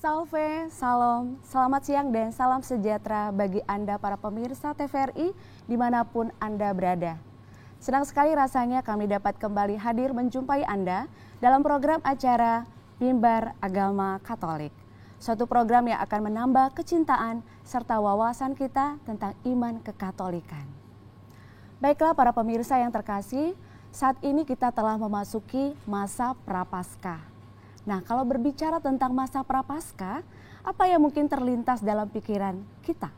Salve, salam, selamat siang dan salam sejahtera bagi Anda para pemirsa TVRI dimanapun Anda berada. Senang sekali rasanya kami dapat kembali hadir menjumpai Anda dalam program acara Mimbar Agama Katolik. Suatu program yang akan menambah kecintaan serta wawasan kita tentang iman kekatolikan. Baiklah para pemirsa yang terkasih, saat ini kita telah memasuki masa Prapaskah. Nah, kalau berbicara tentang masa Prapaskah, apa yang mungkin terlintas dalam pikiran kita?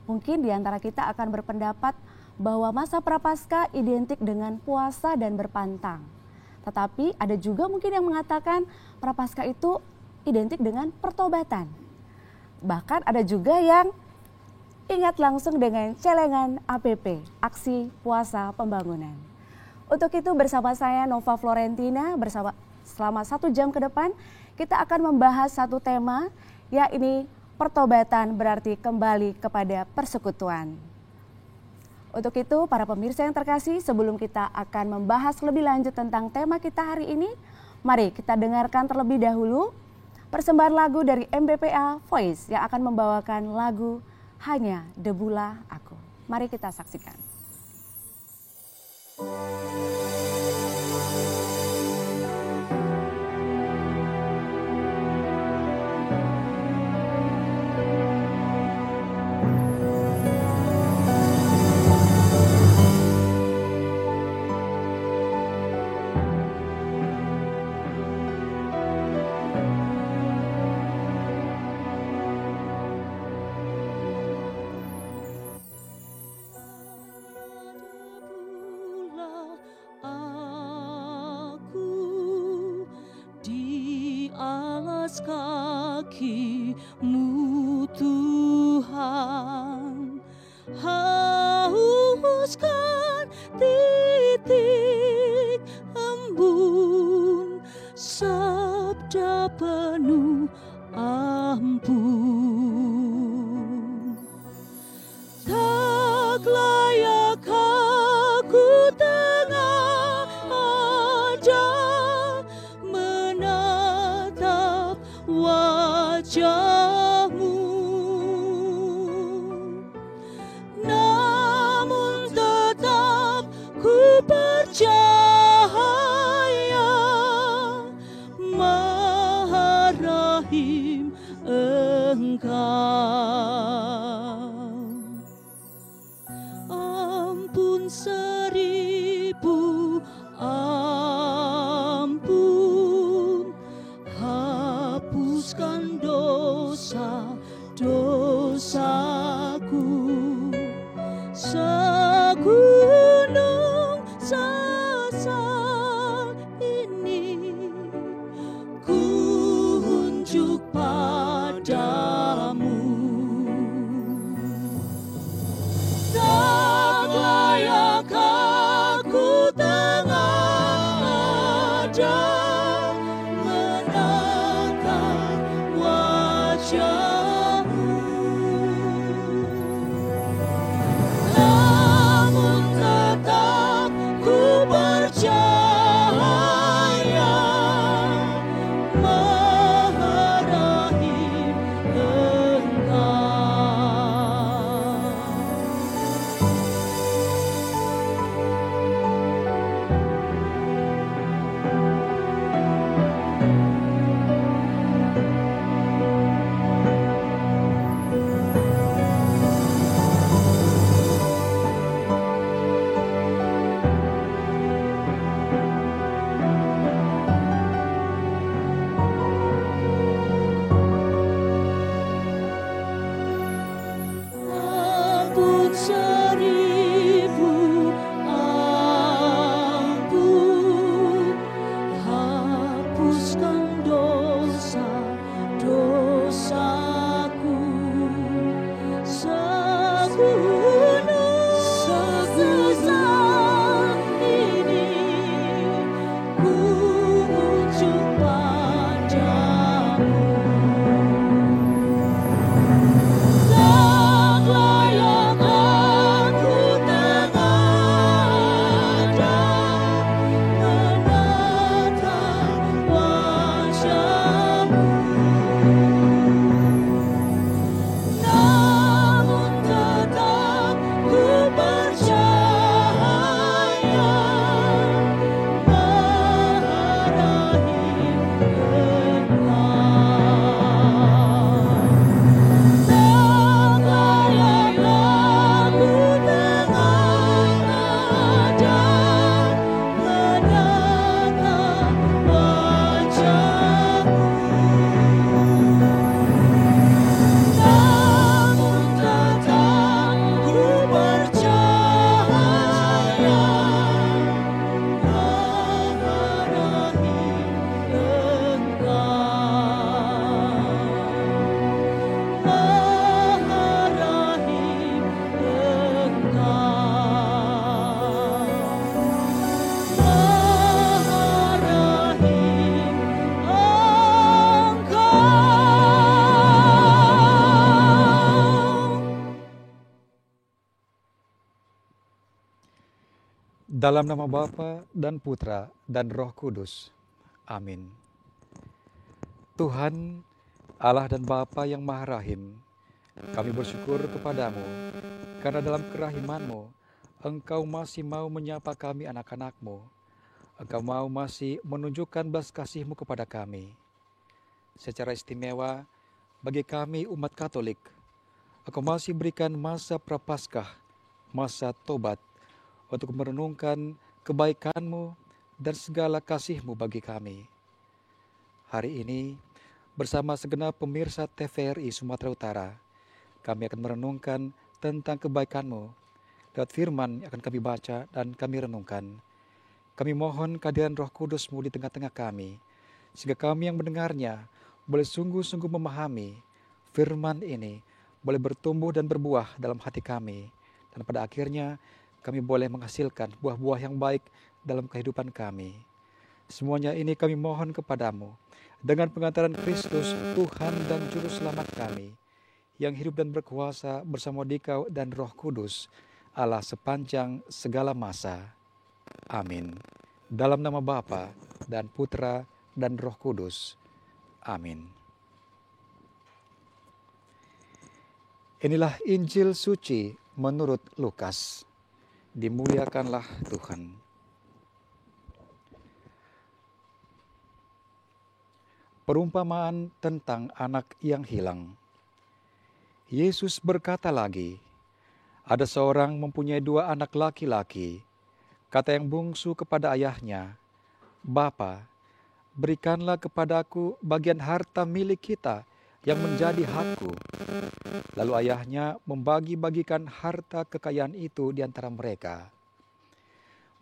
Mungkin di antara kita akan berpendapat bahwa masa Prapaskah identik dengan puasa dan berpantang. Tetapi ada juga mungkin yang mengatakan Prapaskah itu identik dengan pertobatan. Bahkan ada juga yang ingat langsung dengan celengan APP, Aksi Puasa Pembangunan. Untuk itu bersama saya Nova Florentina, selama 1 jam ke depan kita akan membahas satu tema, yakni pertobatan berarti kembali kepada persekutuan. Untuk itu para pemirsa yang terkasih, sebelum kita akan membahas lebih lanjut tentang tema kita hari ini, mari kita dengarkan terlebih dahulu persembahan lagu dari MBPA Voice yang akan membawakan lagu Hanya Debulah Aku. Mari kita saksikan. Kaki-Mu Tuhan, hauskan titik embun sabda penuh ampun. Tak layak aku tengah ada menatap wajah-Mu, namun tetap ku percaya Maha Rahim Engkau. Ampun 1000 ampun, hapuskan dosa-dosaku, segunung sesal ini ku unjuk padamu. Tak layak Dalam nama Bapa dan Putra dan Roh Kudus. Amin. Tuhan, Allah dan Bapa yang Maha Rahim, kami bersyukur kepadamu karena dalam kerahiman-Mu, Engkau masih mau menyapa kami anak-anak-Mu. Engkau mau masih menunjukkan belas kasih-Mu kepada kami. Secara istimewa, bagi kami umat Katolik, Engkau masih berikan masa prapaskah, masa tobat, untuk merenungkan kebaikan-Mu dan segala kasih-Mu bagi kami. Hari ini, bersama segenap pemirsa TVRI Sumatera Utara, kami akan merenungkan tentang kebaikan-Mu lewat firman yang akan kami baca dan kami renungkan. Kami mohon kehadiran Roh Kudus-Mu di tengah-tengah kami, sehingga kami yang mendengarnya boleh sungguh-sungguh memahami firman ini, boleh bertumbuh dan berbuah dalam hati kami, dan pada akhirnya kami boleh menghasilkan buah-buah yang baik dalam kehidupan kami. Semuanya ini kami mohon kepadamu, dengan pengantaran Kristus, Tuhan dan Juru Selamat kami, yang hidup dan berkuasa bersama Dikau dan Roh Kudus, Allah sepanjang segala masa. Amin. Dalam nama Bapa dan Putra dan Roh Kudus. Amin. Inilah Injil suci menurut Lukas. Dimuliakanlah Tuhan. Perumpamaan tentang anak yang hilang. Yesus berkata lagi, ada seorang mempunyai 2 anak laki-laki. Kata yang bungsu kepada ayahnya, Bapa, berikanlah kepadaku bagian harta milik kita yang menjadi hakku. Lalu ayahnya membagi-bagikan harta kekayaan itu di antara mereka.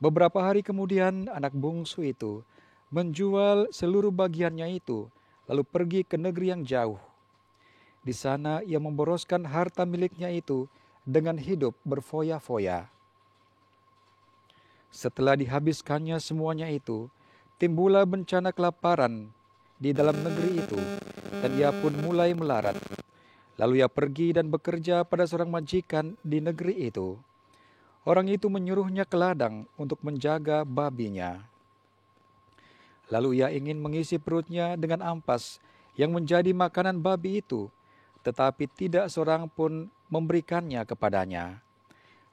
Beberapa hari kemudian anak bungsu itu menjual seluruh bagiannya itu, lalu pergi ke negeri yang jauh. Di sana ia memboroskan harta miliknya itu dengan hidup berfoya-foya. Setelah dihabiskannya semuanya itu, timbullah bencana kelaparan di dalam negeri itu, dan ia pun mulai melarat. Lalu ia pergi dan bekerja pada seorang majikan di negeri itu. Orang itu menyuruhnya ke ladang untuk menjaga babinya. Lalu ia ingin mengisi perutnya dengan ampas yang menjadi makanan babi itu, tetapi tidak seorang pun memberikannya kepadanya.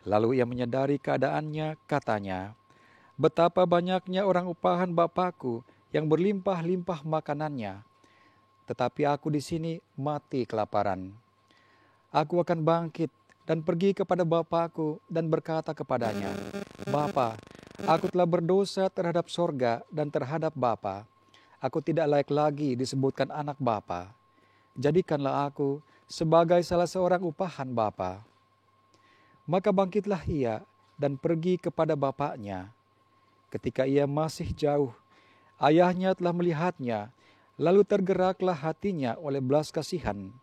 Lalu ia menyadari keadaannya, katanya, betapa banyaknya orang upahan Bapakku yang berlimpah-limpah makanannya, tetapi aku di sini mati kelaparan. Aku akan bangkit dan pergi kepada Bapakku dan berkata kepadanya, Bapa, aku telah berdosa terhadap sorga dan terhadap Bapa. Aku tidak layak lagi disebutkan anak Bapa. Jadikanlah aku sebagai salah seorang upahan Bapa. Maka bangkitlah ia dan pergi kepada bapaknya. Ketika ia masih jauh, ayahnya telah melihatnya, lalu tergeraklah hatinya oleh belas kasihan.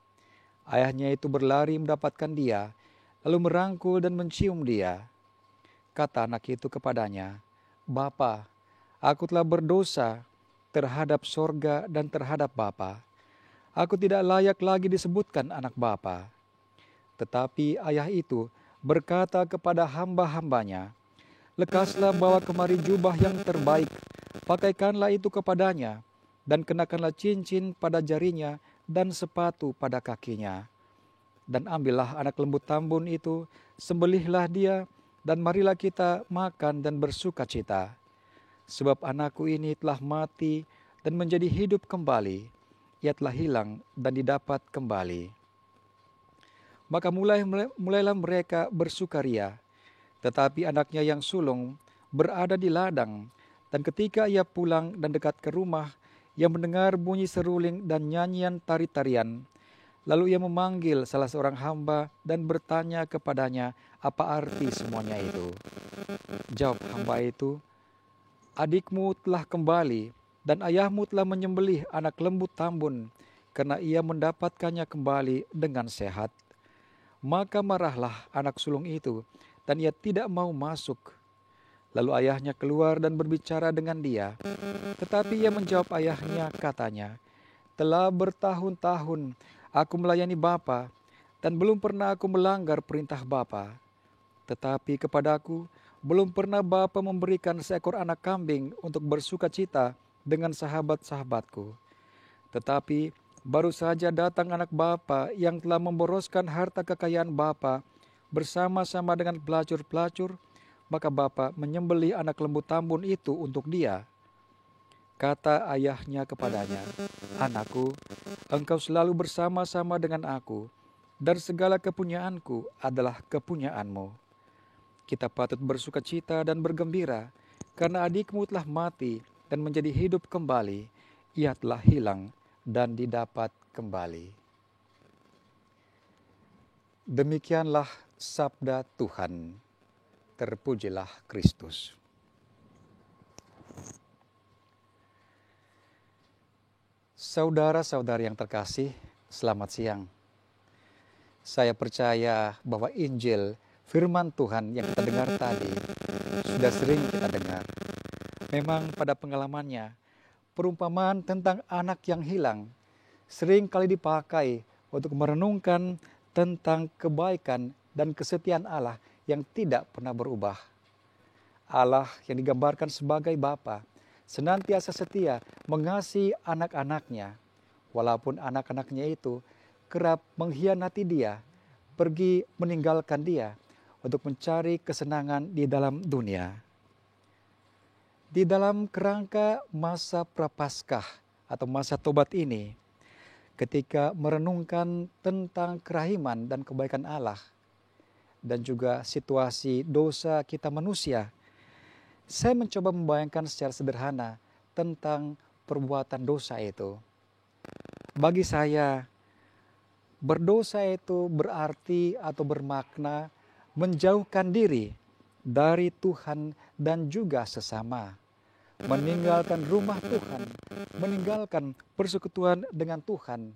Ayahnya itu berlari mendapatkan dia, lalu merangkul dan mencium dia. Kata anak itu kepadanya, Bapa, aku telah berdosa terhadap sorga dan terhadap Bapa. Aku tidak layak lagi disebutkan anak Bapa. Tetapi ayah itu berkata kepada hamba-hambanya, lekaslah bawa kemari jubah yang terbaik, pakaikanlah itu kepadanya, dan kenakanlah cincin pada jarinya dan sepatu pada kakinya. Dan ambillah anak lembu tambun itu, sembelihlah dia, dan marilah kita makan dan bersuka cita. Sebab anakku ini telah mati dan menjadi hidup kembali, ia telah hilang dan didapat kembali. Maka mulailah mereka bersukaria. Tetapi anaknya yang sulung berada di ladang, dan ketika ia pulang dan dekat ke rumah, ia mendengar bunyi seruling dan nyanyian tari-tarian. Lalu ia memanggil salah seorang hamba dan bertanya kepadanya apa arti semuanya itu. Jawab hamba itu, adikmu telah kembali dan ayahmu telah menyembelih anak lembu tambun karena ia mendapatkannya kembali dengan sehat. Maka marahlah anak sulung itu dan ia tidak mau masuk. Lalu ayahnya keluar dan berbicara dengan dia. Tetapi ia menjawab ayahnya, katanya, telah bertahun-tahun aku melayani Bapa, dan belum pernah aku melanggar perintah Bapa. Tetapi kepadaku Belum pernah Bapa memberikan seekor anak kambing untuk bersuka cita dengan sahabat-sahabatku. Tetapi baru saja datang anak Bapa yang telah memboroskan harta kekayaan Bapa bersama-sama dengan pelacur-pelacur, maka Bapa menyembelih anak lembu tambun itu untuk dia. Kata ayahnya kepadanya, "Anakku, engkau selalu bersama-sama dengan aku, dan segala kepunyaanku adalah kepunyaanmu. Kita patut bersuka cita dan bergembira, karena adikmu telah mati dan menjadi hidup kembali. Ia telah hilang dan didapat kembali." Demikianlah sabda Tuhan. Terpujilah Kristus. Saudara-saudari yang terkasih, selamat siang. Saya percaya bahwa Injil, firman Tuhan yang kita dengar tadi, sudah sering kita dengar. Memang pada pengalamannya, perumpamaan tentang anak yang hilang sering kali dipakai untuk merenungkan tentang kebaikan dan kesetiaan Allah yang tidak pernah berubah. Allah yang digambarkan sebagai Bapa senantiasa setia mengasihi anak-anaknya, walaupun anak-anaknya itu kerap mengkhianati dia, pergi meninggalkan dia untuk mencari kesenangan di dalam dunia. Di dalam kerangka masa Prapaskah atau masa tobat ini, ketika merenungkan tentang kerahiman dan kebaikan Allah, dan juga situasi dosa kita manusia, saya mencoba membayangkan secara sederhana tentang perbuatan dosa itu. Bagi saya, berdosa itu berarti atau bermakna menjauhkan diri dari Tuhan dan juga sesama. Meninggalkan rumah Tuhan, meninggalkan persekutuan dengan Tuhan,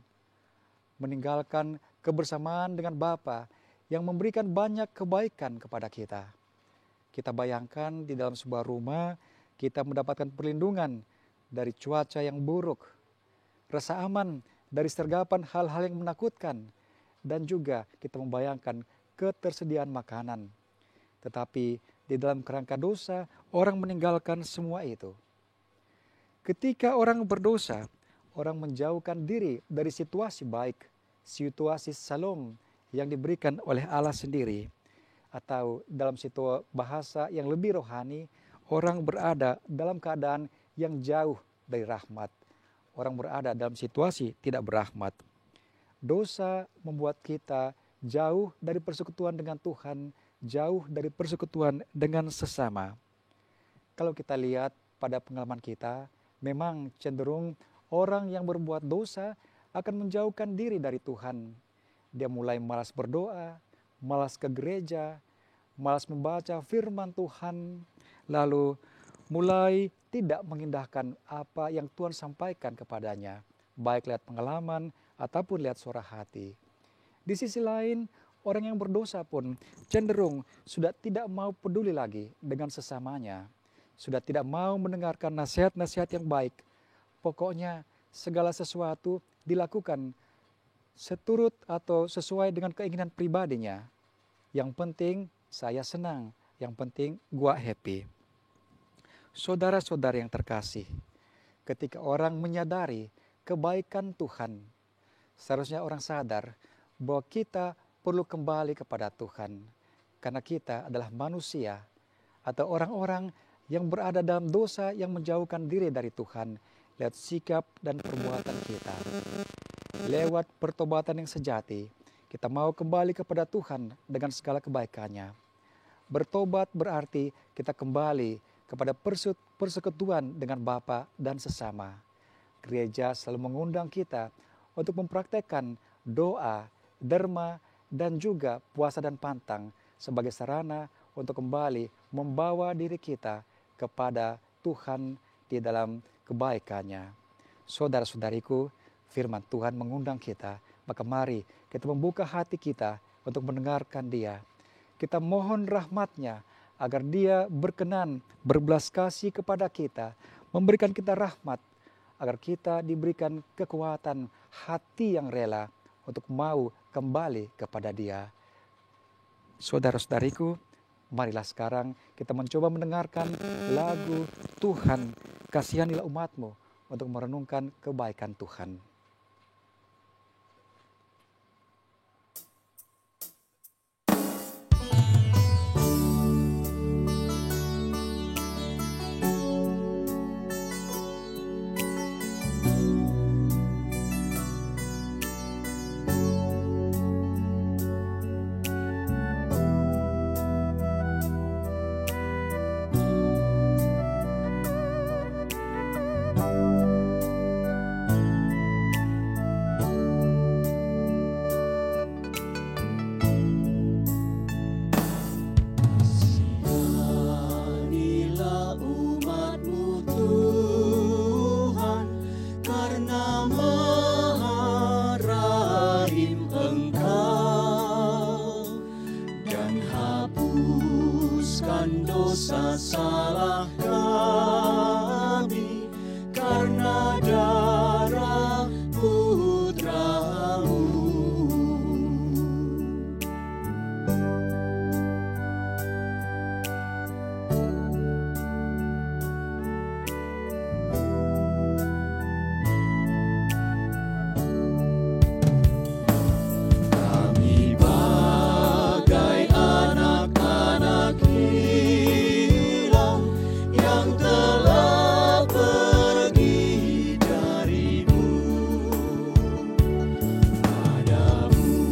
meninggalkan kebersamaan dengan Bapa yang memberikan banyak kebaikan kepada kita. Kita bayangkan di dalam sebuah rumah, kita mendapatkan perlindungan dari cuaca yang buruk, rasa aman dari sergapan hal-hal yang menakutkan, dan juga kita membayangkan ketersediaan makanan. Tetapi di dalam kerangka dosa, orang meninggalkan semua itu. Ketika orang berdosa, orang menjauhkan diri dari situasi baik, situasi salom yang diberikan oleh Allah sendiri. Atau dalam situasi bahasa yang lebih rohani, orang berada dalam keadaan yang jauh dari rahmat. Orang berada dalam situasi tidak berahmat. Dosa membuat kita jauh dari persekutuan dengan Tuhan, jauh dari persekutuan dengan sesama. Kalau kita lihat pada pengalaman kita, memang cenderung orang yang berbuat dosa akan menjauhkan diri dari Tuhan. Dia mulai malas berdoa, malas ke gereja, malas membaca firman Tuhan, lalu mulai tidak mengindahkan apa yang Tuhan sampaikan kepadanya, baik lihat pengalaman ataupun lihat suara hati. Di sisi lain, orang yang berdosa pun cenderung sudah tidak mau peduli lagi dengan sesamanya, sudah tidak mau mendengarkan nasihat-nasihat yang baik. Pokoknya segala sesuatu dilakukan seturut atau sesuai dengan keinginan pribadinya. Yang penting saya senang, yang penting gua happy. Saudara-saudara yang terkasih, ketika orang menyadari kebaikan Tuhan, seharusnya orang sadar bahwa kita perlu kembali kepada Tuhan. Karena kita adalah manusia atau orang-orang yang berada dalam dosa yang menjauhkan diri dari Tuhan. Lihat sikap dan perbuatan kita. Lewat pertobatan yang sejati, kita mau kembali kepada Tuhan dengan segala kebaikannya. Bertobat berarti kita kembali kepada persekutuan dengan Bapa dan sesama. Gereja selalu mengundang kita untuk mempraktekkan doa, derma, dan juga puasa dan pantang sebagai sarana untuk kembali membawa diri kita kepada Tuhan di dalam kebaikannya. Saudara-saudariku, firman Tuhan mengundang kita, maka mari kita membuka hati kita untuk mendengarkan Dia. Kita mohon rahmat-Nya agar Dia berkenan berbelas kasih kepada kita, memberikan kita rahmat, agar kita diberikan kekuatan hati yang rela untuk mau kembali kepada Dia. Saudara-saudariku, Marilah sekarang kita mencoba mendengarkan lagu Tuhan, kasihanilah umat-Mu untuk merenungkan kebaikan Tuhan. Dosa salah kami karena darah Putra-Mu. Kami bagai anak-anak yang telah pergi darimu, padamu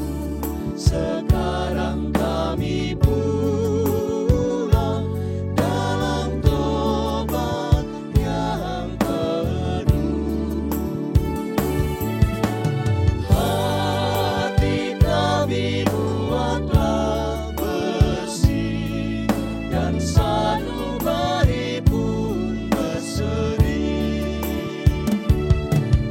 sekarang kami pulang dalam tobat yang penuh. Hati kami buatlah bersih dan sanubari pun berseri,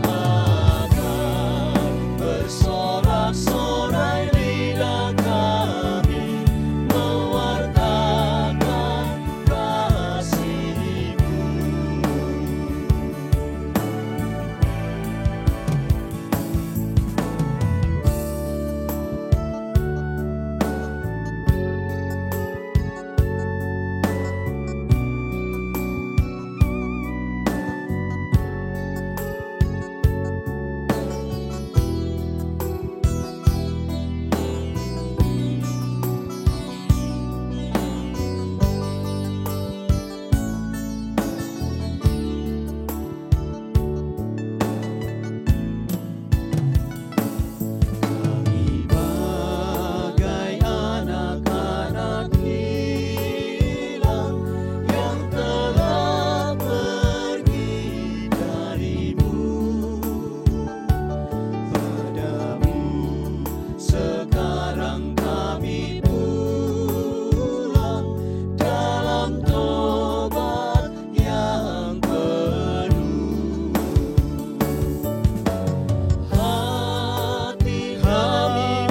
agar bersorak-sorai lidah kami mewartakan kasih-Mu. Kami bagai anak-anak hilang yang telah pergi darimu, padamu sekarang kami pulang dalam tobat yang penuh. Hati kami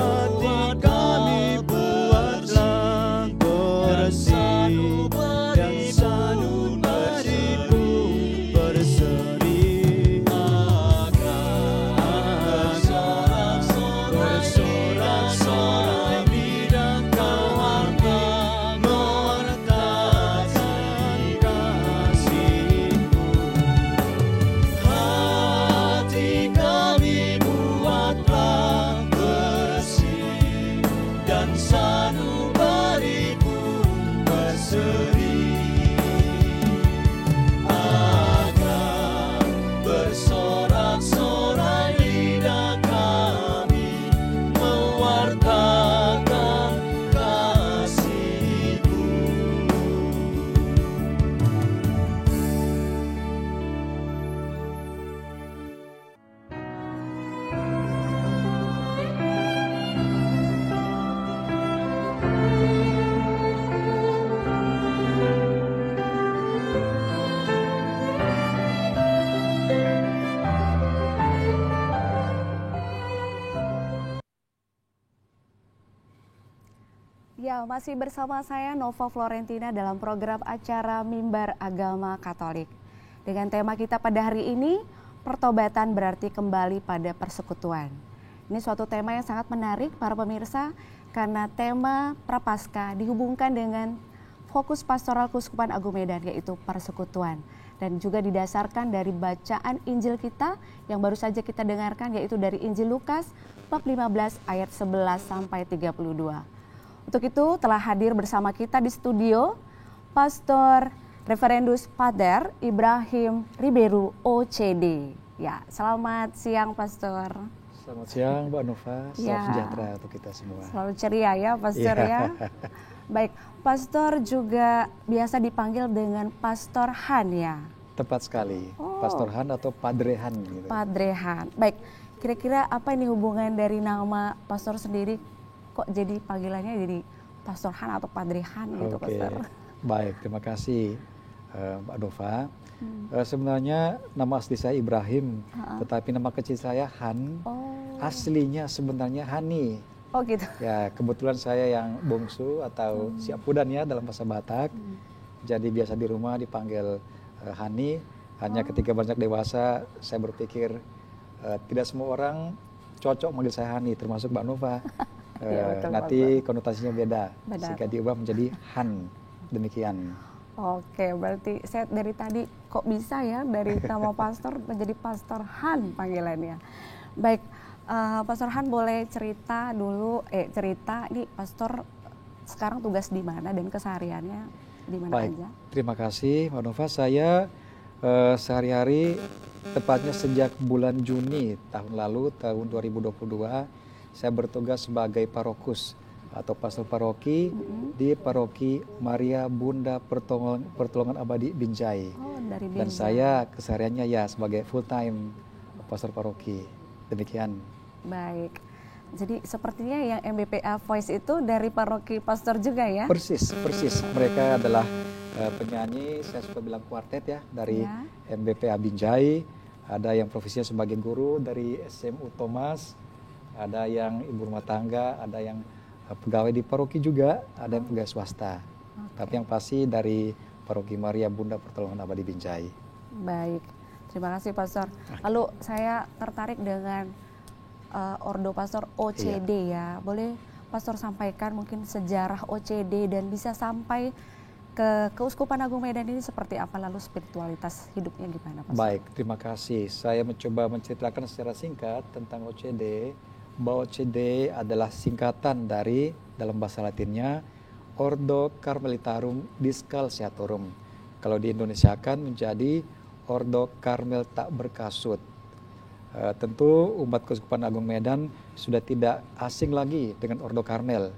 buatlah bersih dan sanubari pun berseri, agar bersorak-sorai lidah kami mewartakan kasih-Mu. Hati kami buatlah bersih dan sanubari pun berseri, agar bersorak-sorai lidah kami mewartakan kasih-Mu. Ya, masih bersama saya Nova Florentina dalam program acara Mimbar Agama Katolik. Dengan tema kita pada hari ini, pertobatan berarti kembali pada persekutuan. Ini suatu tema yang sangat menarik para pemirsa karena tema Prapaskah dihubungkan dengan fokus pastoral Keuskupan Agung Medan, yaitu persekutuan. Dan juga didasarkan dari bacaan Injil kita yang baru saja kita dengarkan, yaitu dari Injil Lukas bab 15 ayat 11 sampai 32. Untuk itu telah hadir bersama kita di studio Pastor Reverendus Pater Ibrahim Ribeiro OCD. Ya, selamat siang Pastor. Selamat siang Mbak Nova, salam sejahtera untuk kita semua. Selalu ceria ya Pastor ya. Baik, Pastor juga biasa dipanggil dengan Pastor Han ya? Tepat sekali, Pastor Han atau Padre Han. Gitu. Padre Han. Baik, kira-kira apa ini hubungan dari nama Pastor sendiri kok jadi panggilannya jadi Pastor Han atau Padre Han gitu Pastor? Baik, terima kasih Mbak Nova. Sebenarnya nama asli saya Ibrahim, tetapi nama kecil saya Han. Aslinya sebenarnya Hani. Oh gitu. Ya, kebetulan saya yang bungsu atau siapudan ya dalam bahasa Batak. Jadi biasa di rumah dipanggil Hani. Hanya ketika beranjak dewasa saya berpikir tidak semua orang cocok manggil saya Hani, termasuk Mbak Nova. Ya, betul, nanti Pastor. konotasinya beda. Sehingga diubah menjadi Han. Demikian. Oke, berarti saya dari tadi kok bisa ya dari nama pastor menjadi Pastor Han panggilannya. Baik, Pastor Han boleh cerita dulu, cerita nih Pastor sekarang tugas di mana dan kesehariannya di mana aja? Terima kasih Mbak Nova. Saya sehari-hari tepatnya sejak bulan Juni tahun lalu, tahun 2022, saya bertugas sebagai parokus atau pastor paroki di Paroki Maria Bunda Pertolongan Abadi Binjai. Dari Binjai. Dan saya kesehariannya ya sebagai full time pastor paroki. Demikian. Baik. Jadi sepertinya yang MBPA Voice itu dari paroki pastor juga ya? Persis. Mereka adalah penyanyi, saya suka bilang kuartet ya, dari MBPA Binjai. Ada yang profesinya sebagai guru dari SMU Thomas, ada yang ibu rumah tangga, ada yang pegawai di paroki juga, ada yang pegawai swasta. Tapi yang pasti dari Paroki Maria Bunda Pertolongan Abadi Binjai. Baik, terima kasih Pastor. Lalu saya tertarik dengan Ordo Pastor OCD ya. Boleh Pastor sampaikan mungkin sejarah OCD dan bisa sampai ke Keuskupan Agung Medan ini seperti apa, lalu spiritualitas hidupnya gimana Pastor? Baik, terima kasih. Saya mencoba menceritakan secara singkat tentang OCD. Bahwa OCD adalah singkatan dari dalam bahasa Latinnya Ordo Carmelitarum Discalciatorum. Kalau di Indonesia kan menjadi Ordo Karmel tak berkasut. Tentu umat Keuskupan Agung Medan sudah tidak asing lagi dengan Ordo Karmel.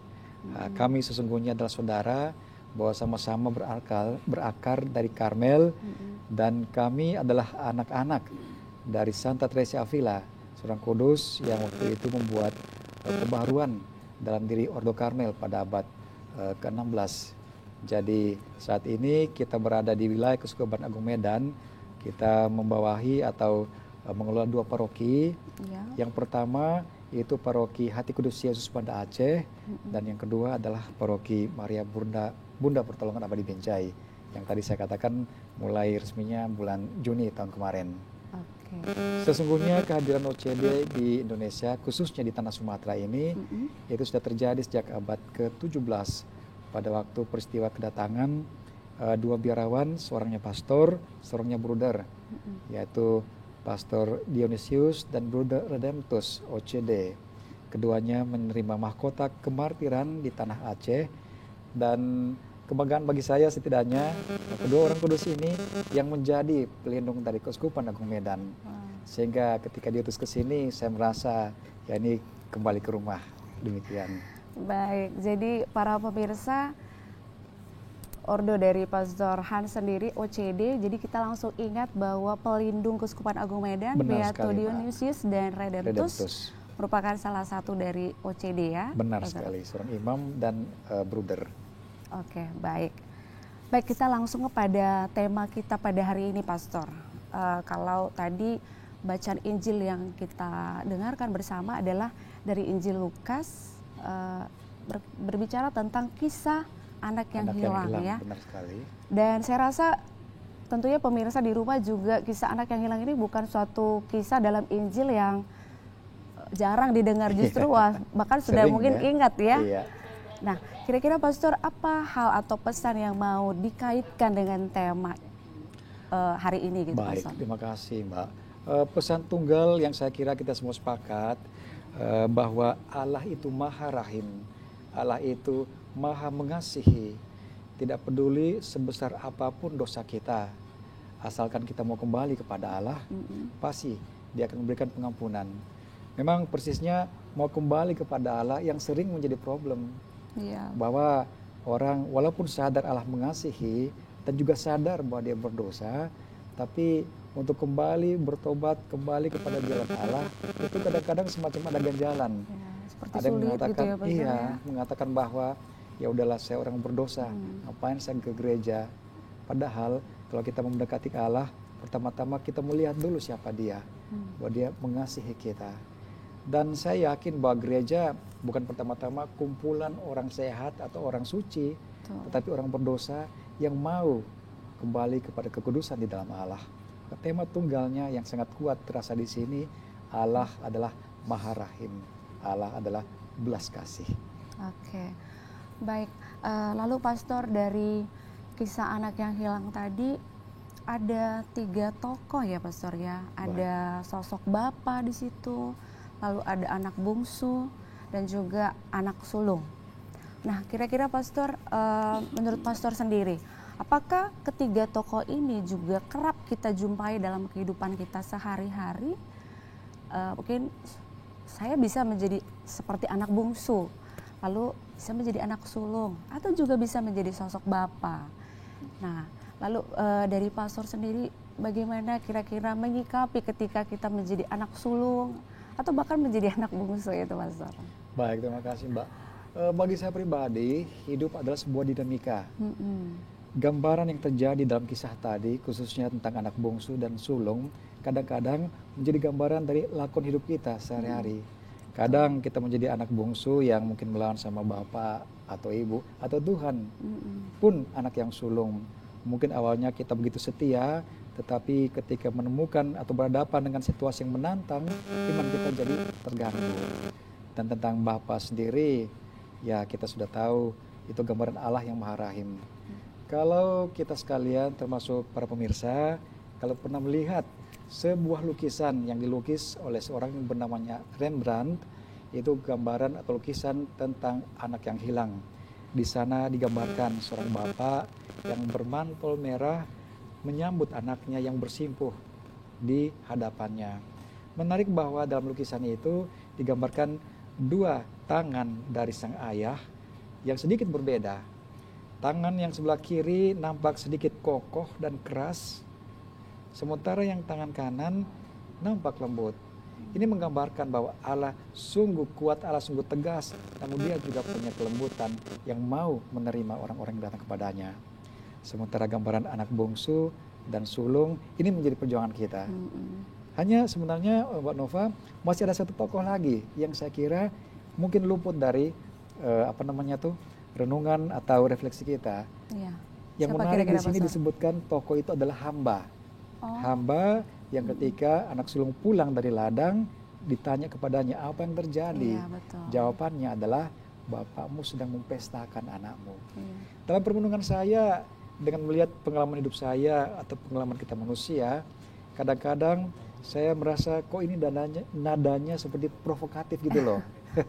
Kami sesungguhnya adalah saudara, bahwa sama-sama berakar dari Karmel, dan kami adalah anak-anak dari Santa Teresa Avila, seorang kudus yang waktu itu membuat pembaharuan dalam diri Ordo Karmel pada abad ke-16. Jadi saat ini kita berada di wilayah Keuskupan Agung Medan. Kita membawahi atau mengelola 2 paroki. Yang pertama yaitu Paroki Hati Kudus Yesus Banda Aceh, dan yang kedua adalah Paroki Maria Bunda Pertolongan Abadi Binjai, yang tadi saya katakan mulai resminya bulan Juni tahun kemarin. Sesungguhnya kehadiran OCD di Indonesia, khususnya di tanah Sumatera ini, itu sudah terjadi sejak abad ke-17 pada waktu peristiwa kedatangan 2 biarawan, seorangnya pastor, seorangnya bruder, yaitu Pastor Dionysius dan Bruder Redemptus OCD. Keduanya menerima mahkota kemartiran di tanah Aceh, dan kebanggaan bagi saya setidaknya kedua orang kudus ini yang menjadi pelindung dari Keuskupan Agung Medan. Sehingga ketika diutus ke sini saya merasa ya ini kembali ke rumah. Demikian. Baik, jadi para pemirsa, Ordo dari Pastor Han sendiri OCD, jadi kita langsung ingat bahwa pelindung Keuskupan Agung Medan, Beato Dionysius dan Redemptus merupakan salah satu dari OCD ya? Benar sekali, seorang imam dan bruder. Oke, baik. Baik, kita langsung kepada tema kita pada hari ini, Pastor. Kalau tadi bacaan Injil yang kita dengarkan bersama adalah dari Injil Lukas, berbicara tentang kisah anak yang hilang ya. Benar sekali. Dan saya rasa tentunya pemirsa di rumah juga kisah anak yang hilang ini bukan suatu kisah dalam Injil yang jarang didengar justru wah, bahkan sudah Sering mungkin ya. ingat ya. Iya. Nah, kira-kira Pastor apa hal atau pesan yang mau dikaitkan dengan tema hari ini gitu Baik, Pastor? terima kasih Mbak. Pesan tunggal yang saya kira kita semua sepakat bahwa Allah itu Maha Rahim, Allah itu Maha Mengasihi, tidak peduli sebesar apapun dosa kita, asalkan kita mau kembali kepada Allah, pasti Dia akan memberikan pengampunan. Memang persisnya mau kembali kepada Allah yang sering menjadi problem, Iya. bahwa orang walaupun sadar Allah mengasihi dan juga sadar bahwa dia berdosa, tapi untuk kembali bertobat kembali kepada jalan Allah itu kadang-kadang semacam ada ganjalan. Ya, seperti Ada yang sulit mengatakan, gitu ya Pastor iya, ya. mengatakan bahwa ya udahlah saya orang berdosa, ngapain saya ke gereja? Padahal kalau kita mendekati Allah, pertama-tama kita melihat dulu siapa Dia, bahwa Dia mengasihi kita. Dan saya yakin bahwa gereja bukan pertama-tama kumpulan orang sehat atau orang suci, tetapi orang berdosa yang mau kembali kepada kekudusan di dalam Allah. Tema tunggalnya yang sangat kuat terasa di sini, Allah adalah Maha Rahim, Allah adalah belas kasih. Oke, baik. Lalu Pastor, dari kisah anak yang hilang tadi ada 3 tokoh ya Pastor ya. Ada sosok bapak di situ, lalu ada anak bungsu dan juga anak sulung. Nah, kira-kira Pastor, menurut Pastor sendiri, apakah ketiga tokoh ini juga kerap kita jumpai dalam kehidupan kita sehari-hari? Mungkin saya bisa menjadi seperti anak bungsu, lalu bisa menjadi anak sulung, atau juga bisa menjadi sosok bapak. Nah, lalu dari Pastor sendiri, bagaimana kira-kira menyikapi ketika kita menjadi anak sulung atau bahkan menjadi anak bungsu itu, Pastor? Baik, terima kasih Mbak. Bagi saya pribadi, hidup adalah sebuah dinamika. Gambaran yang terjadi dalam kisah tadi, khususnya tentang anak bungsu dan sulung, kadang-kadang menjadi gambaran dari lakon hidup kita sehari-hari. Kadang kita menjadi anak bungsu yang mungkin melawan sama bapak atau ibu, atau Tuhan pun anak yang sulung. Mungkin awalnya kita begitu setia, tetapi ketika menemukan atau berhadapan dengan situasi yang menantang, iman kita jadi terganggu. Dan tentang Bapa sendiri, ya kita sudah tahu itu gambaran Allah yang Maha Rahim. Kalau kita sekalian termasuk para pemirsa, kalau pernah melihat sebuah lukisan yang dilukis oleh seorang yang bernamanya Rembrandt, itu gambaran atau lukisan tentang anak yang hilang. Di sana digambarkan seorang bapak yang bermantel merah menyambut anaknya yang bersimpuh di hadapannya. Menarik bahwa dalam lukisan itu digambarkan 2 tangan dari sang ayah yang sedikit berbeda. Tangan yang sebelah kiri nampak sedikit kokoh dan keras, sementara yang tangan kanan nampak lembut. Ini menggambarkan bahwa Allah sungguh kuat, Allah sungguh tegas, namun Dia juga punya kelembutan yang mau menerima orang-orang yang datang kepadanya. Sementara gambaran anak bungsu dan sulung ini menjadi perjuangan kita. Hanya sebenarnya Mbak Nova masih ada satu tokoh lagi yang saya kira mungkin luput dari renungan atau refleksi kita. Iya. Yang Siapa menarik di kira-kira, sini Pastor? disebutkan tokoh itu adalah hamba. Oh. Hamba yang ketika anak sulung pulang dari ladang ditanya kepadanya apa yang terjadi. Iya, betul. Jawabannya adalah bapakmu sedang mempestakan anakmu. Iya. Dalam perenungan saya dengan melihat pengalaman hidup saya atau pengalaman kita manusia, kadang-kadang saya merasa kok ini nadanya seperti provokatif gitu loh.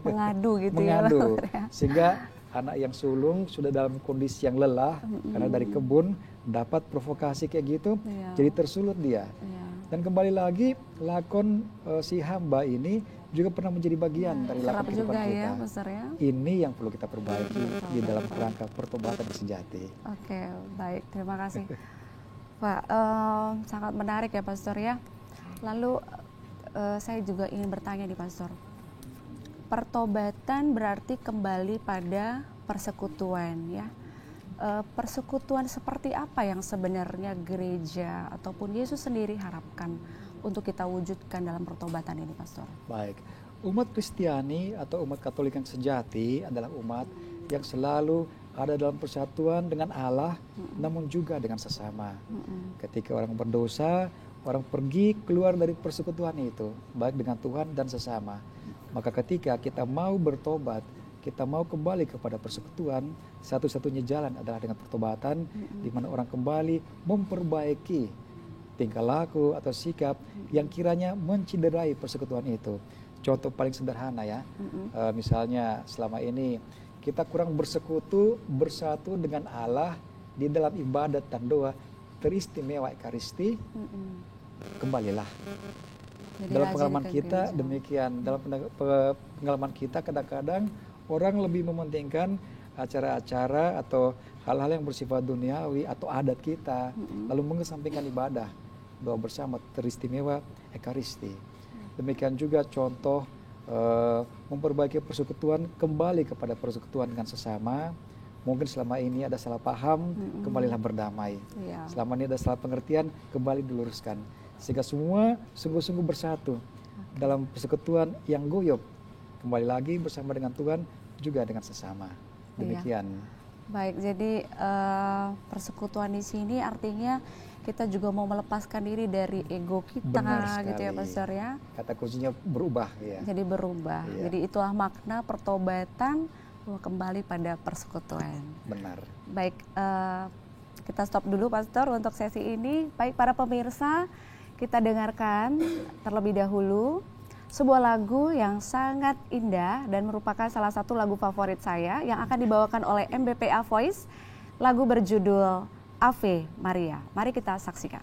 Mengadu gitu Mengadu. ya. Sehingga anak yang sulung sudah dalam kondisi yang lelah karena dari kebun dapat provokasi kayak gitu, Iya. jadi tersulut dia. Iya. Dan kembali lagi lakon si hamba ini juga pernah menjadi bagian dari lakon Kerap kehidupan juga kita. ya, Pastor ya. Ini yang perlu kita perbaiki di dalam kerangka pertobatan yang sejati. Oke, baik. Terima kasih. Pak, sangat menarik ya Pastor ya. Lalu saya juga ingin bertanya nih Pastor. Pertobatan berarti kembali pada persekutuan ya. Persekutuan seperti apa yang sebenarnya gereja ataupun Yesus sendiri harapkan untuk kita wujudkan dalam pertobatan ini, Pastor? Baik, umat Kristiani atau umat Katolik yang sejati adalah umat yang selalu ada dalam persatuan dengan Allah, namun juga dengan sesama. Ketika orang berdosa, orang pergi keluar dari persekutuan itu, baik dengan Tuhan dan sesama. Maka ketika kita mau bertobat, kita mau kembali kepada persekutuan, satu-satunya jalan adalah dengan pertobatan, di mana orang kembali memperbaiki tingkah laku atau sikap yang kiranya menciderai persekutuan itu. Contoh paling sederhana ya, misalnya selama ini kita kurang bersekutu, bersatu dengan Allah di dalam ibadat dan doa teristimewa Ekaristi, kembalilah. Jadi Dalam rajin pengalaman ke kita gereja. demikian, dalam pengalaman kita kadang-kadang orang lebih mementingkan acara-acara atau hal-hal yang bersifat duniawi atau adat kita, lalu mengesampingkan ibadah doa bersama teristimewa Ekaristi. Demikian juga contoh memperbaiki persekutuan, kembali kepada persekutuan dengan sesama. Mungkin selama ini ada salah paham, kembalilah berdamai. Iya. Selama ini ada salah pengertian, kembali diluruskan. Sehingga semua sungguh-sungguh bersatu dalam persekutuan yang guyup. Kembali lagi bersama dengan Tuhan, juga dengan sesama. Demikian. Baik, jadi persekutuan di sini artinya kita juga mau melepaskan diri dari ego kita, Benar gitu ya sekali. Pastor ya. Kata kuncinya berubah ya. Jadi berubah. Iya. Jadi itulah makna pertobatan, bahwa kembali pada persekutuan. Benar. Baik, kita stop dulu Pastor untuk sesi ini. Baik para pemirsa, kita dengarkan terlebih dahulu sebuah lagu yang sangat indah dan merupakan salah satu lagu favorit saya yang akan dibawakan oleh MBPA Voice. Lagu berjudul Ave Maria. Mari kita saksikan.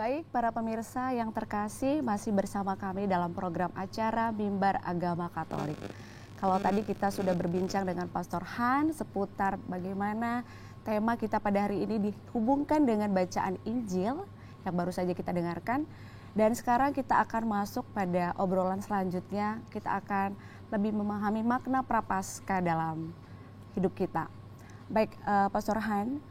Baik, para pemirsa yang terkasih, masih bersama kami dalam program acara Mimbar Agama Katolik. Kalau tadi kita sudah berbincang dengan Pastor Han seputar bagaimana tema kita pada hari ini dihubungkan dengan bacaan Injil yang baru saja kita dengarkan. Dan sekarang kita akan masuk pada obrolan selanjutnya. Kita akan lebih memahami makna Prapaskah dalam hidup kita. Baik, Pastor Han,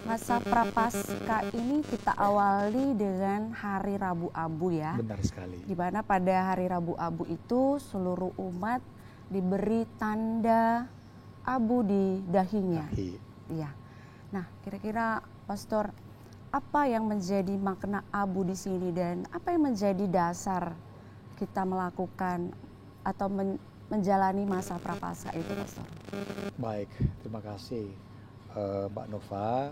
masa Prapaskah ini kita awali dengan hari Rabu Abu ya. Benar sekali. Di mana pada hari Rabu Abu itu seluruh umat diberi tanda abu di dahinya. Iya. Nah, kira-kira Pastor, apa yang menjadi makna abu di sini dan apa yang menjadi dasar kita melakukan atau menjalani masa Prapaskah itu, Pastor? Baik, terima kasih Mbak Nova.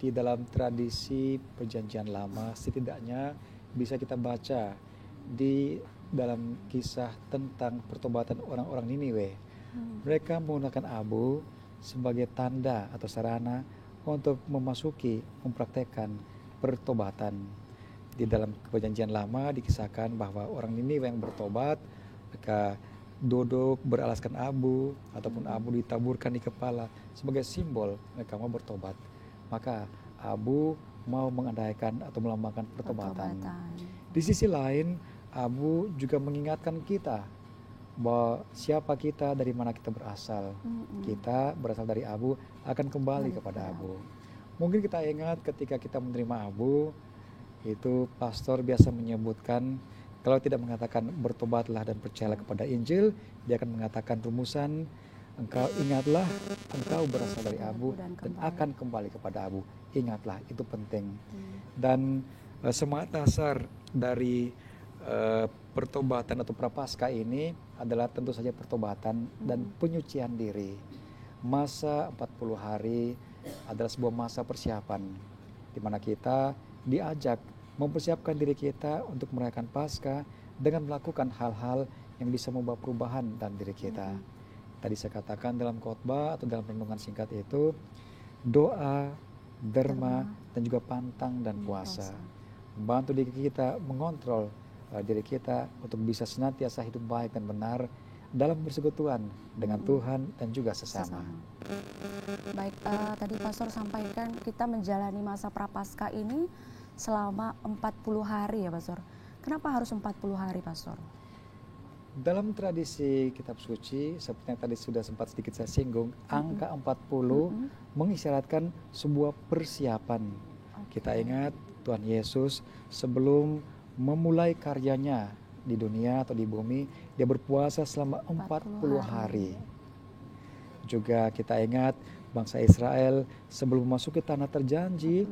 Di dalam tradisi Perjanjian Lama setidaknya bisa kita baca di dalam kisah tentang pertobatan orang-orang Niniwe. Mereka menggunakan abu sebagai tanda atau sarana untuk mempraktekkan pertobatan. Di dalam Perjanjian Lama dikisahkan bahwa orang Niniwe yang bertobat, mereka duduk beralaskan abu ataupun abu ditaburkan di kepala sebagai simbol mereka mau bertobat. Maka abu mau mengandaikan atau melambangkan pertobatan. Di sisi lain, abu juga mengingatkan kita bahwa siapa kita, dari mana kita berasal. Kita berasal dari abu, akan kembali kepada abu. Mungkin kita ingat ketika kita menerima abu, itu pastor biasa menyebutkan, kalau tidak mengatakan bertobatlah dan percayalah kepada Injil, dia akan mengatakan rumusan, engkau ingatlah, engkau berasal dari abu dan akan kembali kepada abu. Ingatlah, itu penting. Dan semangat dasar dari pertobatan atau Prapaskah ini adalah tentu saja pertobatan dan penyucian diri. Masa 40 hari adalah sebuah masa persiapan di mana kita diajak mempersiapkan diri kita untuk merayakan Paskah dengan melakukan hal-hal yang bisa membawa perubahan dalam diri kita. Tadi saya katakan dalam khotbah atau dalam renungan singkat itu, doa, derma, dan juga pantang dan puasa. Membantu diri kita mengontrol diri kita untuk bisa senantiasa hidup baik dan benar dalam bersekutuan dengan Tuhan dan juga sesama. Baik, tadi Pastor sampaikan kita menjalani masa Prapaskah ini selama 40 hari ya, Pastor. Kenapa harus 40 hari, Pastor? Dalam tradisi kitab suci, seperti yang tadi sudah sempat sedikit saya singgung, angka 40 mengisyaratkan sebuah persiapan. Kita ingat Tuhan Yesus sebelum memulai karyanya di dunia atau di bumi, dia berpuasa selama 40 hari. Juga kita ingat bangsa Israel sebelum memasuki tanah terjanji,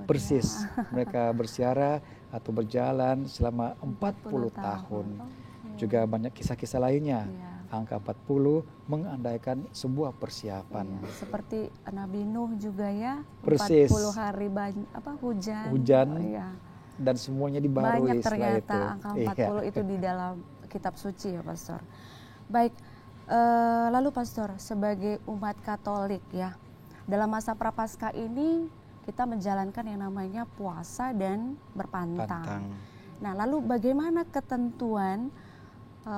persis mereka bersiara atau berjalan selama 40 tahun. Juga banyak kisah-kisah lainnya. Angka 40 mengandaikan sebuah persiapan. Seperti Nabi Nuh juga ya, persis. 40 hari hujan. Dan semuanya dibarui banyak setelah ternyata itu. Angka 40 itu di dalam kitab suci ya, Pastor. Baik, lalu Pastor, sebagai umat Katolik ya, dalam masa Prapaskah ini kita menjalankan yang namanya puasa dan berpantang. Nah, lalu bagaimana ketentuan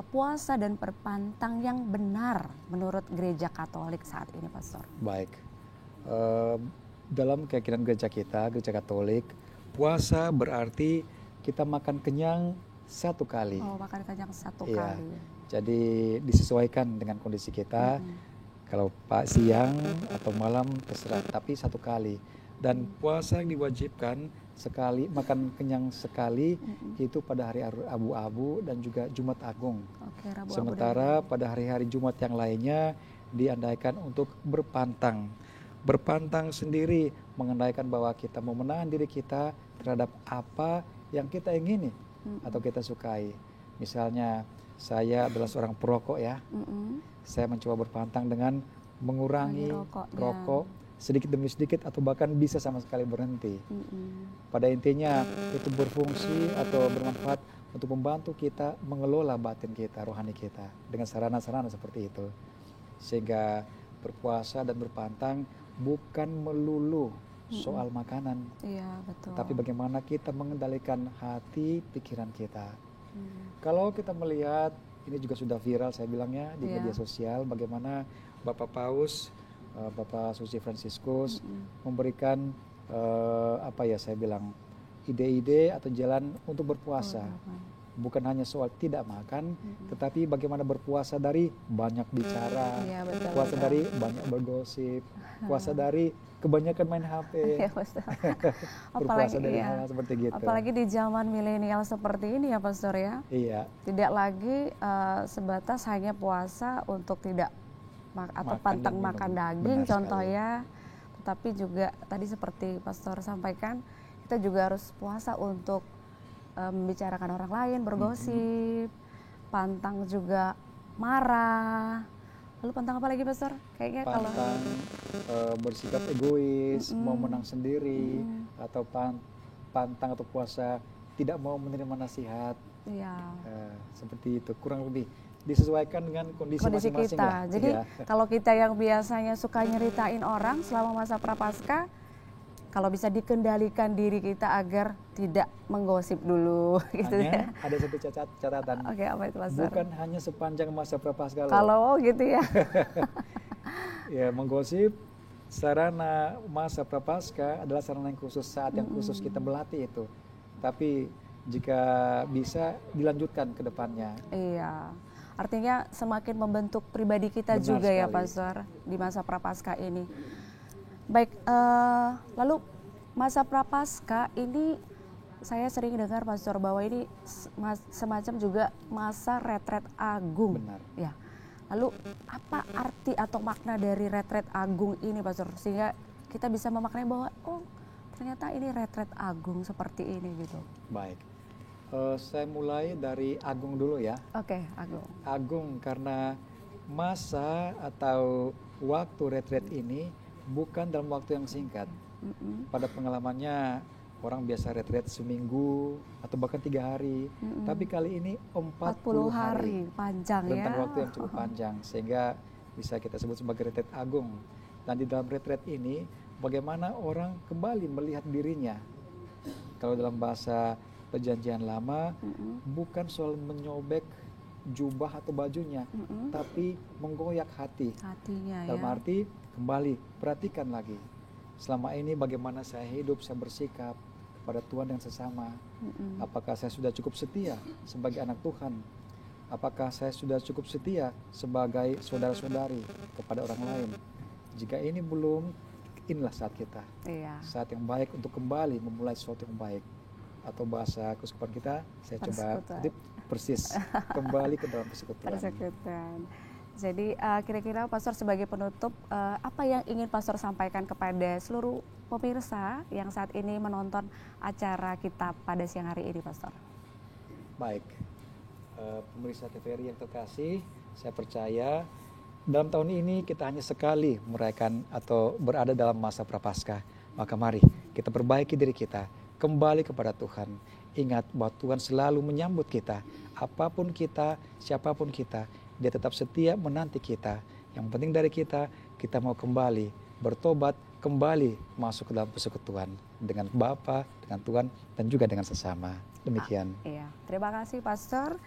puasa dan berpantang yang benar menurut Gereja Katolik saat ini, Pastor? Baik, dalam keyakinan gereja kita, Gereja Katolik, puasa berarti kita makan kenyang satu kali. Oh, makan kenyang satu kali. Jadi disesuaikan dengan kondisi kita. Kalau siang atau malam terserah, tapi satu kali. Dan puasa yang diwajibkan sekali, makan kenyang sekali itu pada hari Abu-Abu dan juga Jumat Agung. Sementara pada hari-hari Jumat yang lainnya diandaikan untuk berpantang. Berpantang sendiri mengandaikan bahwa kita mau menahan diri kita terhadap apa yang kita ingini atau kita sukai. Misalnya saya adalah seorang perokok ya, saya mencoba berpantang dengan mengurangi rokok sedikit demi sedikit atau bahkan bisa sama sekali berhenti. Pada intinya itu berfungsi atau bermanfaat untuk membantu kita mengelola batin kita, rohani kita dengan sarana-sarana seperti itu. Sehingga berpuasa dan berpantang bukan melulu soal makanan, Iya, betul. tapi bagaimana kita mengendalikan hati, pikiran kita. Kalau kita melihat, ini juga sudah viral saya bilangnya di Iya. media sosial, bagaimana Bapak Paus, Bapak Suci Fransiskus memberikan saya bilang ide-ide atau jalan untuk berpuasa. Bukan hanya soal tidak makan, tetapi bagaimana berpuasa dari banyak bicara, Iya, betul, puasa betul. dari banyak bergosip, puasa dari kebanyakan main HP, Iya, betul. berpuasa dari iya. hal seperti gitu. Apalagi di zaman milenial seperti ini ya Pastor ya. Iya, Tidak lagi sebatas hanya puasa untuk tidak atau Makan pantang dan minum. makan daging Benar contoh sekali. ya. Tetapi juga tadi seperti Pastor sampaikan, kita juga harus puasa untuk membicarakan orang lain, bergosip, pantang juga marah. Lalu pantang apa lagi Pastor? Kayaknya kalau pantang bersikap egois, mau menang sendiri, atau pantang atau puasa tidak mau menerima nasihat, iya. seperti itu. Kurang lebih disesuaikan dengan kondisi Kondisi masing-masing kita. lah. Jadi Iya. kalau kita yang biasanya suka nyeritain orang selama masa prapaskah, kalau bisa dikendalikan diri kita agar tidak menggosip dulu gitu ya. Hanya ada satu catatan, Oke, apa itu Pastor? bukan hanya sepanjang masa prapaskah loh. Kalau gitu ya. Ya, menggosip sarana masa prapaskah adalah sarana yang khusus, saat yang khusus kita berlatih itu. Tapi jika bisa dilanjutkan ke depannya. Iya. Artinya semakin membentuk pribadi kita Benar juga ya sekali. Pastor di masa prapaskah ini. Baik, lalu masa prapaskah ini saya sering dengar Pastor bahwa ini semacam juga masa retret agung. Benar. Ya. Lalu apa arti atau makna dari retret agung ini Pastor? Sehingga kita bisa memaknai bahwa oh ternyata ini retret agung seperti ini gitu. Baik. Saya mulai dari agung dulu ya. Oke, agung. Agung karena masa atau waktu retret ini bukan dalam waktu yang singkat. Pada pengalamannya orang biasa retret seminggu atau bahkan 3 hari. Tapi kali ini 40 hari. Panjang ya. Rentang waktu yang cukup panjang sehingga bisa kita sebut sebagai retret agung. Dan di dalam retret ini bagaimana orang kembali melihat dirinya. Kalau dalam bahasa Perjanjian Lama bukan soal menyobek jubah atau bajunya, tapi menggoyak hati. Hatinya Dalam ya. arti kembali perhatikan lagi. Selama ini bagaimana saya hidup, saya bersikap kepada Tuhan dan sesama. Apakah saya sudah cukup setia sebagai anak Tuhan? Apakah saya sudah cukup setia sebagai saudara-saudari kepada orang lain? Jika ini belum, inilah saat kita. Iya. Saat yang baik untuk kembali memulai sesuatu yang baik. Atau bahasa kesukaan kita, saya coba Persekutuan. kutip persis, kembali ke dalam persekutuan. Persekutuan. Jadi kira-kira Pastor sebagai penutup, apa yang ingin Pastor sampaikan kepada seluruh pemirsa yang saat ini menonton acara kita pada siang hari ini Pastor? Baik, pemirsa TVRI yang terkasih, saya percaya dalam tahun ini kita hanya sekali merayakan atau berada dalam masa prapaskah. Maka mari kita perbaiki diri kita, kembali kepada Tuhan. Ingat bahwa Tuhan selalu menyambut kita. Apapun kita, siapapun kita, Dia tetap setia menanti kita. Yang penting dari kita mau kembali, bertobat, kembali masuk ke dalam persekutuan dengan Bapa, dengan Tuhan, dan juga dengan sesama. Demikian. Iya, terima kasih Pastor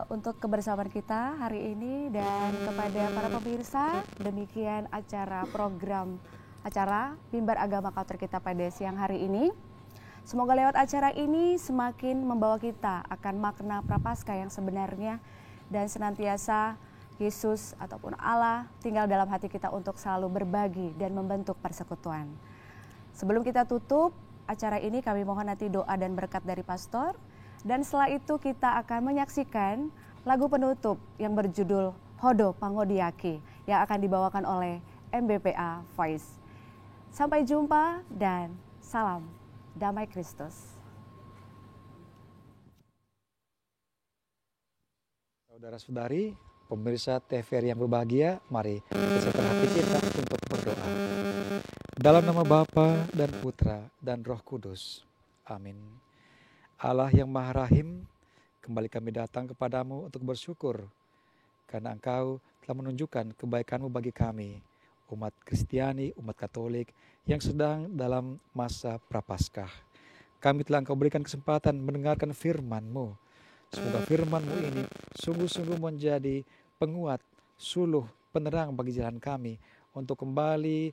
untuk kebersamaan kita hari ini, dan kepada para pemirsa, demikian acara Mimbar Agama Kauter kita pada siang hari ini. Semoga lewat acara ini semakin membawa kita akan makna prapaskah yang sebenarnya, dan senantiasa Yesus ataupun Allah tinggal dalam hati kita untuk selalu berbagi dan membentuk persekutuan. Sebelum kita tutup acara ini, kami mohon nanti doa dan berkat dari Pastor. Dan setelah itu kita akan menyaksikan lagu penutup yang berjudul Hodo Pangodiaki yang akan dibawakan oleh MBPA Voice. Sampai jumpa dan salam damai Kristus. Saudara-saudari, pemirsa TVRI yang berbahagia, mari kita hati kita untuk berdoa. Dalam nama Bapa dan Putra dan Roh Kudus. Amin. Allah yang Maha Rahim, kembali kami datang kepadamu untuk bersyukur karena Engkau telah menunjukkan kebaikan-Mu bagi kami umat Kristiani, umat Katolik yang sedang dalam masa Prapaskah. Kami telah Engkau berikan kesempatan mendengarkan firman-Mu. Semoga firman-Mu ini sungguh-sungguh menjadi penguat, suluh, penerang bagi jalan kami untuk kembali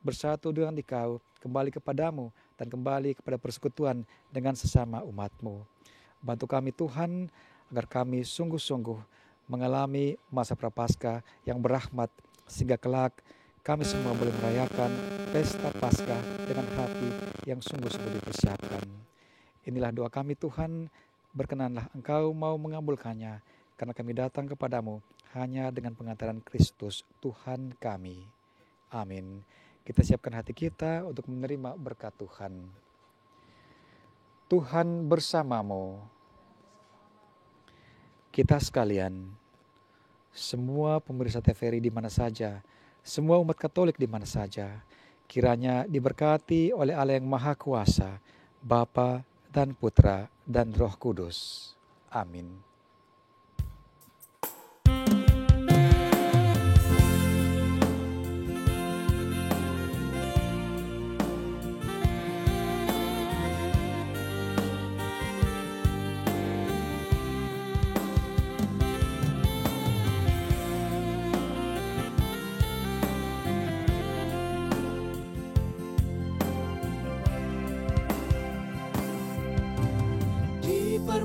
bersatu dengan Dikau, kembali kepadamu, dan kembali kepada persekutuan dengan sesama umat-Mu. Bantu kami Tuhan, agar kami sungguh-sungguh mengalami masa Prapaskah yang berahmat, sehingga kelak kami semua boleh merayakan pesta Paskah dengan hati yang sungguh-sungguh dipersiapkan. Inilah doa kami Tuhan, berkenanlah Engkau mau mengabulkannya, karena kami datang kepadamu hanya dengan pengantaran Kristus Tuhan kami. Amin. Kita siapkan hati kita untuk menerima berkat Tuhan. Tuhan bersamamu. Kita sekalian, semua pemirsa TVRI di mana saja, semua umat Katolik di mana saja, kiranya diberkati oleh Allah yang Maha Kuasa, Bapa dan Putra dan Roh Kudus. Amin.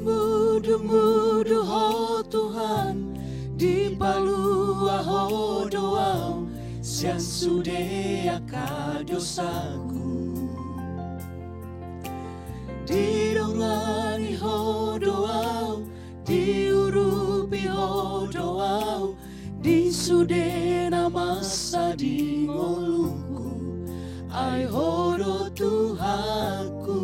Mudu-mudu ho Tuhan, di palua ho doau, sian sudea ka dosaku. Didongani ho doau, diurupi ho doau, di sudena masa di ngoluku, ai hodo Tuhanku.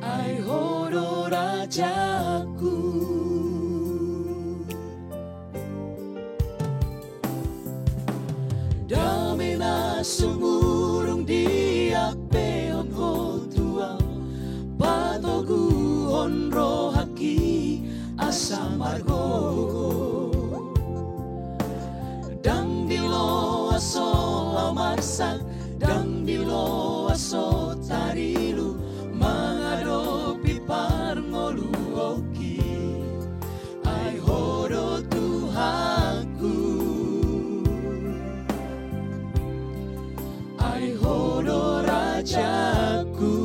Ai horo rajaku. Damena sumurung dia peon ho tuau, patogu honro haki asamargo. Dang dilo aso amarsak, dang dilo aso tarilu, mengadopi parngolu oki, ai horo Tuhanku, ai horo rajaku.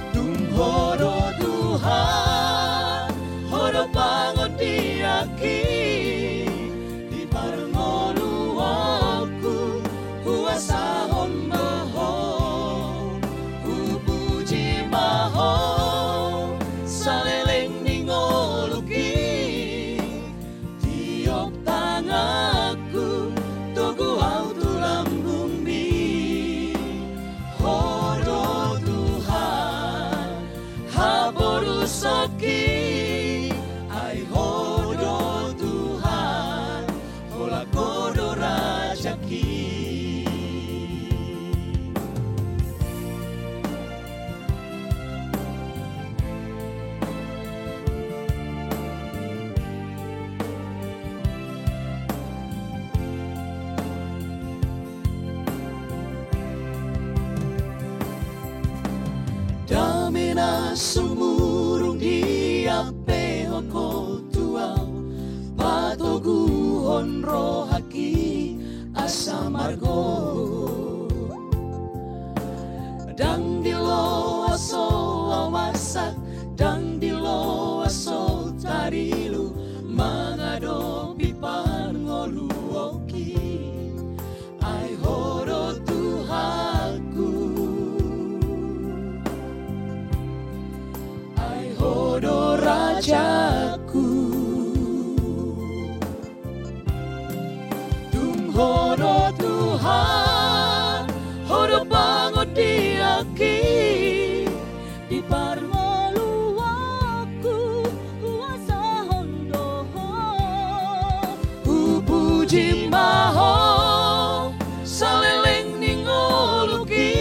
Tum horo Tuhan, horo pangodiaki, di parngolu oku, kuasa hondo. Saleleng ningoluki, tiok tangaku, togu au tulang bumi. Hodo Tuhan, haboru soki, ai hodo Tuhan, hola kodo rajaki. Damena sumurung dia pehon ko tuau, patogu honro haki asamargo. Dang dilo aso awasak, dang dilo aso tarilu, mengadopi parngolu oki, ai horo Tuhanku. Hodo rajaku, tum hodo Tuhan, hodo pangodiaki, di parngolu aku, kuasa hondo, upuji maho, saleleng ningoluki,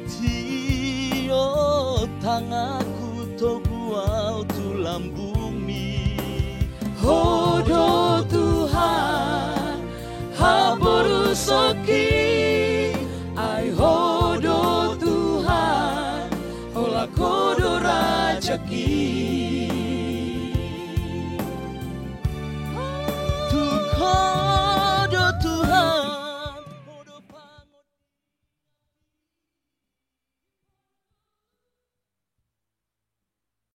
tio tangaku togu au tulambu. aki